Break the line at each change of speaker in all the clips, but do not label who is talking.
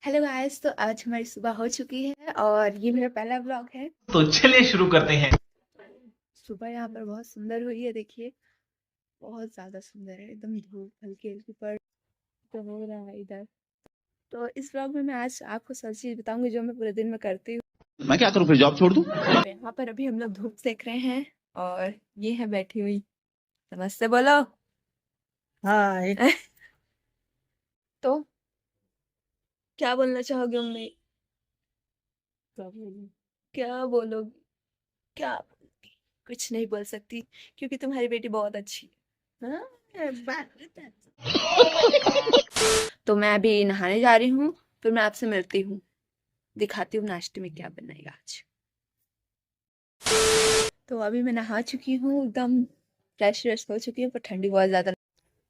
Hello guys, तो आज हमारी सुबह हो चुकी है और ये मेरा पहला व्लॉग है।
तो चलिए शुरू करते हैं।
सुबह यहाँ पर बहुत सुंदर हुई है, देखिए बहुत ज्यादा सुंदर है, एकदम धूप हल्की हल्की पड़ तो हो रहा है इधर। तो इस व्लॉग में मैं आज आपको सब चीज बताऊंगी जो मैं पूरे दिन में करती हूँ।
मैं क्या करूं, फिर जॉब छोड़ दूं?
तो यहाँ पर अभी हम लोग धूप सेक रहे हैं और ये है बैठी हुई। नमस्ते बोलो।
हाय।
तो क्या बोलना चाहोगे मम्मी? क्या बोलोगी? क्या बोलोगी? कुछ नहीं बोल सकती क्योंकि तुम्हारी बेटी बहुत अच्छी है। हाँ? तो मैं अभी नहाने जा रही हूँ, फिर मैं आपसे मिलती हूँ, दिखाती हूँ नाश्ते में क्या बनाएगा आज। तो अभी मैं नहा चुकी हूँ, एकदम फ्रेश फ्रेश हो चुकी हूँ, पर ठंडी बहुत ज्यादा।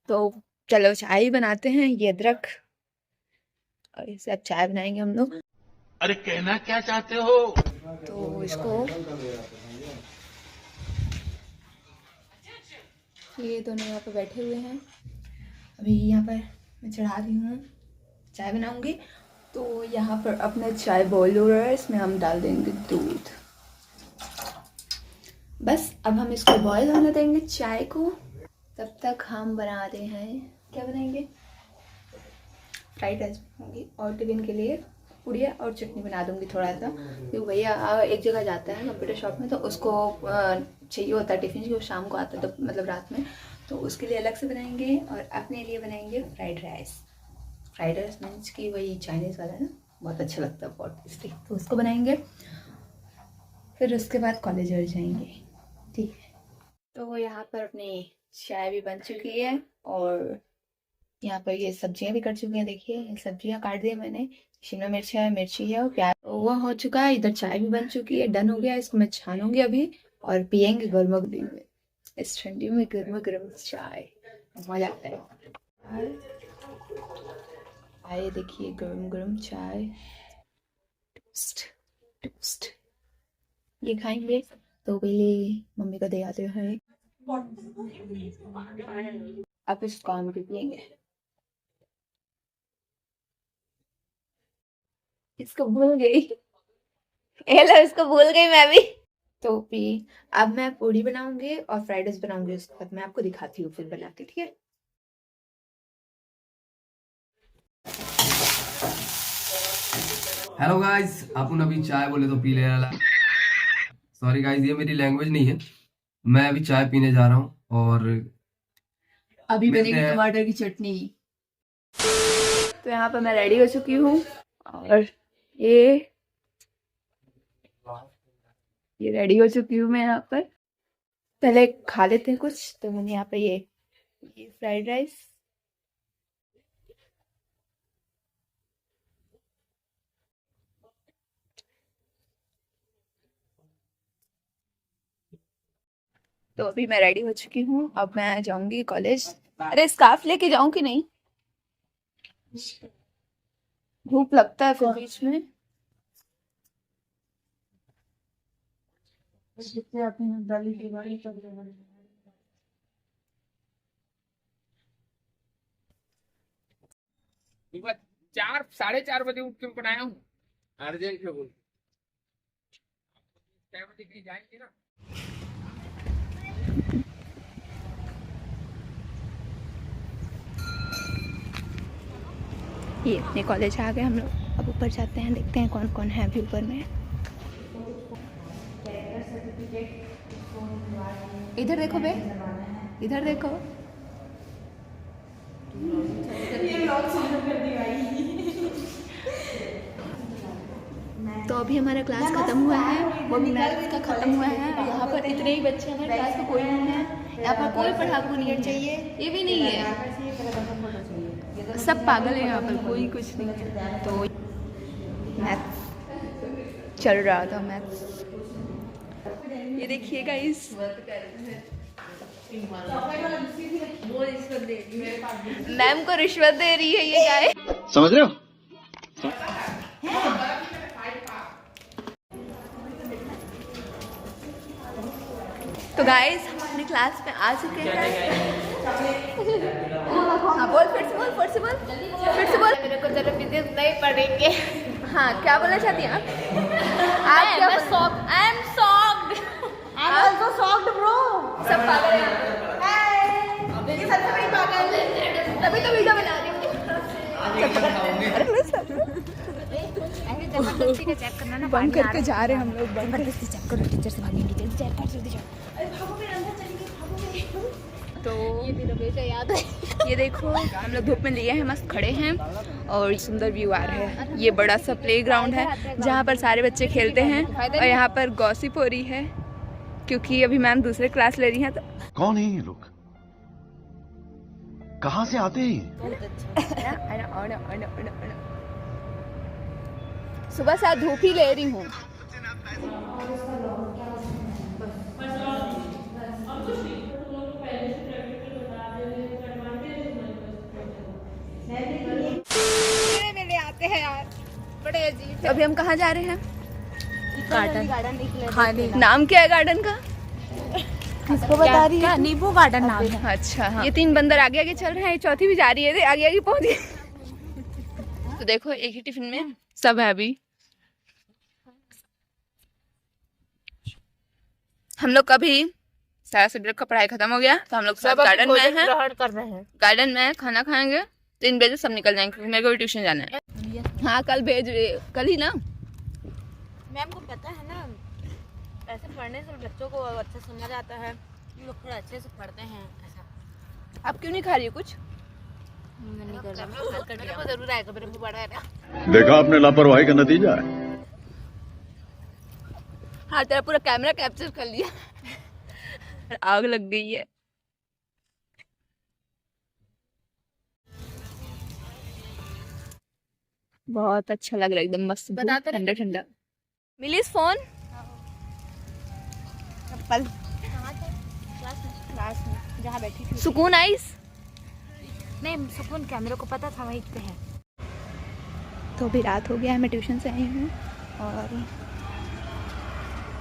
तो चलो चाय ही बनाते हैं, ये अदरक और इससे अब चाय बनाएंगे हम लोग।
अरे कहना क्या चाहते हो?
तो इसको ये दोनों यहाँ पर बैठे हुए हैं, अभी यहाँ पर मैं चढ़ा रही हूँ, चाय बनाऊंगी। तो यहाँ पर अपना चाय बॉईल हो रहा है, इसमें हम डाल देंगे दूध। बस अब हम इसको बॉईल होने देंगे चाय को। तब तक हम बनाते हैं, क्या बनाएंगे? फ्राइड राइस बनाऊंगी और टिफिन के लिए पुड़िया और चटनी बना दूंगी थोड़ा सा, क्योंकि भैया एक जगह जाता है कंप्यूटर शॉप में, तो उसको चाहिए होता है टिफिन, जो शाम को आता है, तो मतलब रात में, तो उसके लिए अलग से बनाएंगे और अपने लिए बनाएंगे fried rice. Fried rice means कि वही चाइनीज़ वाला है ना, बहुत अच्छा लगता है, बहुत टेस्टी, तो उसको बनाएंगे। फिर उसके बाद कॉलेज चल जाएंगे, ठीक है। तो यहाँ पर अपनी चाय भी बन चुकी है और यहाँ पर ये सब्जियां भी कट चुकी हैं, देखिए ये सब्जियां काट दी है मैंने। शिमला मिर्च है, मिर्ची है और प्याज, वो हो चुका है। इधर चाय भी बन चुकी है, डन हो गया। इसको मैं छानूंगी अभी और पियेंगे गर्मा गर्मी में, इस ठंडी में गर्मा गर्म चाय, मजा आता है। आए देखिए गर्म गर्म चाय, टोस्ट टोस्ट, ये खाएंगे। तो पहले मम्मी को दे आते हैं, अब इसको हम भी पियेंगे। इसको भूल गई, हेलो, इसको भूल गई मैं भी। तो भी अब मैं पूड़ी बनाऊंगी और फ्राइड राइस बनाऊंगी, उसके बाद मैं आपको दिखाती हूँ फिर बना के, ठीक है।
हेलो गाइस, अपन अभी चाय बोले तो पी ले रहा। सॉरी गाइस, ये मेरी लैंग्वेज नहीं है। मैं अभी चाय पीने जा रहा हूँ और
अभी बनेगी टमाटर की चटनी। तो यहाँ पर मैं रेडी हो चुकी हूँ और ये रेडी हो चुकी हूँ मैं। यहाँ पर पहले खा लेते हैं कुछ, तो मैंने यहाँ पर ये फ्राइड राइस, तो अभी मैं रेडी हो चुकी हूँ, अब मैं जाऊंगी कॉलेज। अरे स्कार्फ लेके जाऊं कि नहीं? धूप लगता है फिर बीच में।
चार 4:30 बजे उठ के बनाया हूँ। अर्जेंट है बोल, 6 बजे कहीं जाएंगे ना।
ये अपने कॉलेज आ गए हम लोग, अब ऊपर जाते हैं, देखते हैं कौन कौन है अभी ऊपर में। इधर देखो बे, इधर देखो। तो अभी हमारा क्लास खत्म हुआ है, वो भी मैथ्स का खत्म हुआ है। यहाँ पर इतने ही बच्चे हमारे क्लास में, कोई नहीं है यहाँ पर, कोई पढ़ाकू नहीं है, ये भी नहीं है, सब पागल है यहाँ पर, कोई कुछ नहीं है। तो मैथ्स चल रहा था, मैथ्स। ये देखिएगा, इस मैम को रिश्वत दे रही है ये गाय,
समझ रहे हो?
तो गाइस हम अपनी क्लास में आ चुके हैं हाँ बोल, फिर से बोल, फिर से बोल, फिर से बोल।
मेरे को जरा विदेश नहीं पढ़ेंगे।
हाँ क्या बोलना चाहती हैं आप क्या बोल-
I am shocked. I am also shocked bro.
सब पागल हैं। ये सबसे बड़ी पागल है, तभी तो वीडियो बना रही हूँ।
जबरदस्ती का चेक करना ना,
बंद करके जा रहे हैं हम लोग, बंद करके।
जबरदस्ती चेक करो, टीचर से भागेंगे। जल्दी चेक कर, जल्दी जाओ।
तो
ये दिन हमेशा याद है।
ये देखो हम लोग धूप में लिए हैं, मस्त खड़े हैं और सुंदर व्यू आ रहा है। ये बड़ा सा प्लेग्राउंड है जहाँ पर सारे बच्चे खेलते हैं और यहाँ पर गॉसिप हो रही है क्योंकि अभी मैम दूसरे क्लास ले रही हैं। तो
कौन है ये लोग? कहाँ से आते हैं?
सुबह से धूप ही ले रही हूँ।
मेरे आते हैं यार, बड़े अजीब।
तो अभी हम कहाँ जा रहे हैं?
गार्डन निकले।
नाम क्या है गार्डन का?
किसको बता रही है? नींबू गार्डन नाम है।
अच्छा हाँ। ये 3 बंदर आगे आगे चल रहे हैं, ये चौथी भी जा रही है, आगे आगे पहुंच गई। तो देखो एक ही टिफिन में सब है। अभी हम लोग कभी सारा सब्जेक्ट का पढ़ाई खत्म हो गया तो हम लोग सब गार्डन में हैं,
ग्रहण कर रहे हैं।
गार्डन में खाना खाएंगे। 3 बजे सब निकल जाएंगे क्योंकि मेरे को भी ट्यूशन जाना है। हाँ कल भेज रहे, कल ही ना।
मैम को पता है ना, ऐसे पढ़ने से बच्चों को अच्छा समझ आता है, लोग थोड़ा अच्छे से पढ़ते हैं। ऐसा
आप क्यों नहीं खा रही हो कुछ?
नहीं कर रहा, वो जरूर आएगा। मेरे को बड़ा है ना।
देखा आपने लापरवाही का नतीजा है।
हाँ तेरा पूरा कैमरा कैप्चर कर लिया। आग लग गई है। बहुत अच्छा लग रहा है, एकदम मस्त ठंडा ठंडा। मिली फोन चप्पल
क्लास में जहाँ बैठी थी।
सुकून आइस।
नहीं सुकून क्या, मेरे को पता था वहीं पे है।
तो अभी रात हो गया है, मैं ट्यूशन से आई हूँ और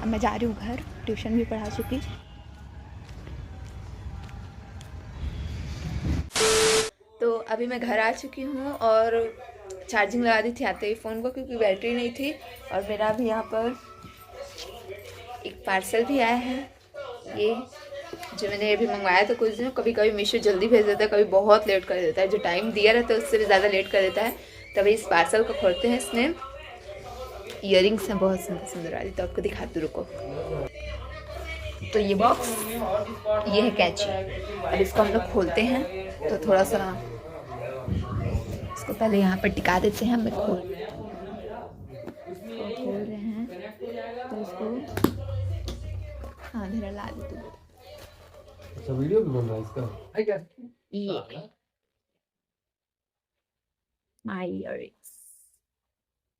अब मैं जा रही हूँ घर। ट्यूशन भी पढ़ा चुकी। तो अभी मैं घर आ चुकी हूँ और चार्जिंग लगा दी थी आते ही फ़ोन को क्योंकि बैटरी नहीं थी। और मेरा भी यहाँ पर एक पार्सल भी आया है, ये जो मैंने अभी मंगवाया था कुछ दिन। कभी कभी मीशो जल्दी भेज देता है, कभी बहुत लेट कर देता है। जो टाइम दिया रहता है उससे भी ज़्यादा लेट कर देता है। तभी इस पार्सल को खोलते हैं। इसमें ईयरिंग्स हैं बहुत सुंदर सुंदर वाली, तो आपको दिखाती हूँ, रुको। तो ये बॉक्स, ये है कैंची। अब इसको हम लोग खोलते हैं तो थोड़ा सा इसको पहले यहाँ पर टिका देते हैं। हम खोल रहे हैं तो इसको हाँ धीरे ला देते हैं।
अच्छा वीडियो भी बन रहा है इसका?
ये माय इयरिंग्स।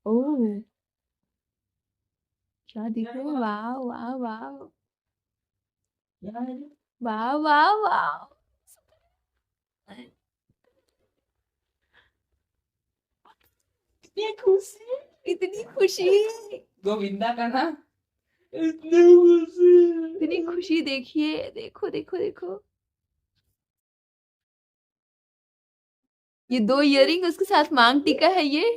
ओह क्या दिख रहा है, वाह वाह वाह वाह वाह वाह। इतनी खुशी
गोविंदा का ना।
इतनी खुशी देखिए, देखो देखो देखो। ये 2 इयरिंग उसके साथ मांग टीका है। ये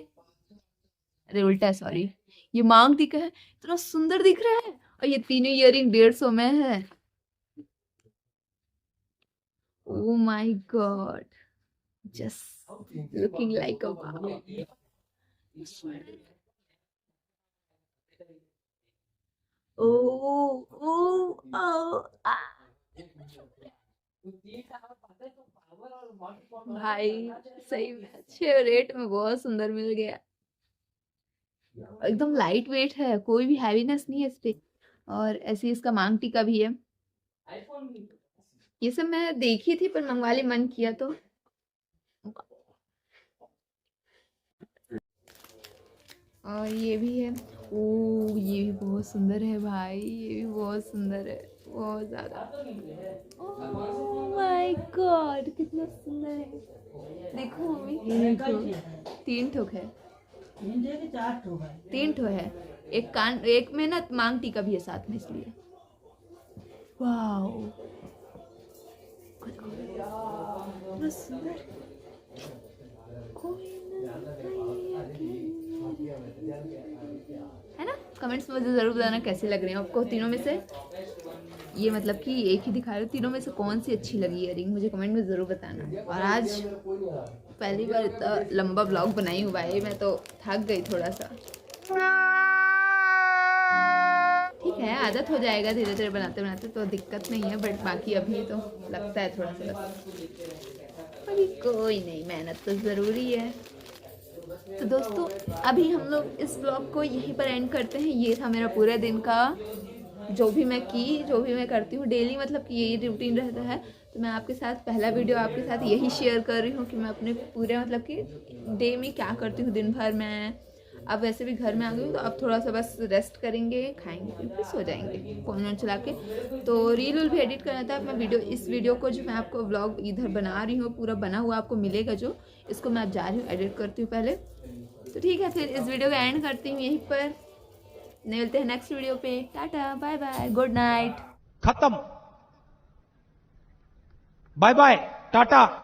अरे उल्टा है, सॉरी। ये मांग टीका है, इतना सुंदर दिख रहा है। और ये तीनों इयरिंग 150 में है। Oh my God, just looking like a wow. Oh, oh, oh, ah. भाई सही में अच्छे रेट में बहुत सुंदर मिल गया। एकदम लाइट वेट है, कोई भी हैवीनेस नहीं है इस पे। और ऐसे इसका मांग टीका भी है। ये सब मैं देखी थी पर मंगवा ली, मन किया तो। और ये भी है। ओ ये भी बहुत सुंदर है भाई, ये भी बहुत सुंदर है, बहुत ज्यादा। ओह माय गॉड कितना सुंदर है। देखो मम्मी, देखो 3 ठोक है, 3 ठो है। एक कान, एक में ना मांग टीका भी है साथ में, इसलिए वाओ। देखो सुंदर। है ना? कमेंट्स में मुझे जरूर बताना कैसी लग रही है आपको तीनों में से। ये मतलब कि एक ही दिखा रही हूँ, तीनों में से कौन सी अच्छी लगी इयररिंग मुझे कमेंट में ज़रूर बताना। और आज पहली बार इतना लंबा ब्लॉग बनाई हूँ भाई, मैं तो थक गई थोड़ा सा। ठीक है, आदत हो जाएगा धीरे धीरे बनाते बनाते, तो दिक्कत नहीं है। बट बाकी अभी तो लगता है थोड़ा सा बस, अभी कोई नहीं, मेहनत तो ज़रूरी है। तो दोस्तों अभी हम लोग इस ब्लॉग को यहीं पर एंड करते हैं। ये था मेरा पूरे दिन का जो भी मैं करती हूँ डेली, मतलब कि यही रूटीन रहता है। तो मैं आपके साथ पहला वीडियो आपके साथ यही शेयर कर रही हूँ कि मैं अपने पूरे मतलब कि डे में क्या करती हूँ दिन भर। मैं अब वैसे भी घर में आ गई हूँ, तो अब थोड़ा सा बस रेस्ट करेंगे, खाएंगे, फिर सो जाएंगे फ़ोन वोन चला के। तो रील भी एडिट करना था। मैं इस वीडियो को जो मैं आपको व्लॉग इधर बना रही हूँ पूरा बना हुआ आपको मिलेगा, जो इसको मैं अब जा रही हूँ एडिट करती हूँ पहले। तो ठीक है, फिर इस वीडियो को एंड करती हूँ यहीं पर। मिलते हैं नेक्स्ट वीडियो पे। Tata, bye bye, good night.
खत्म। Bye bye, Tata.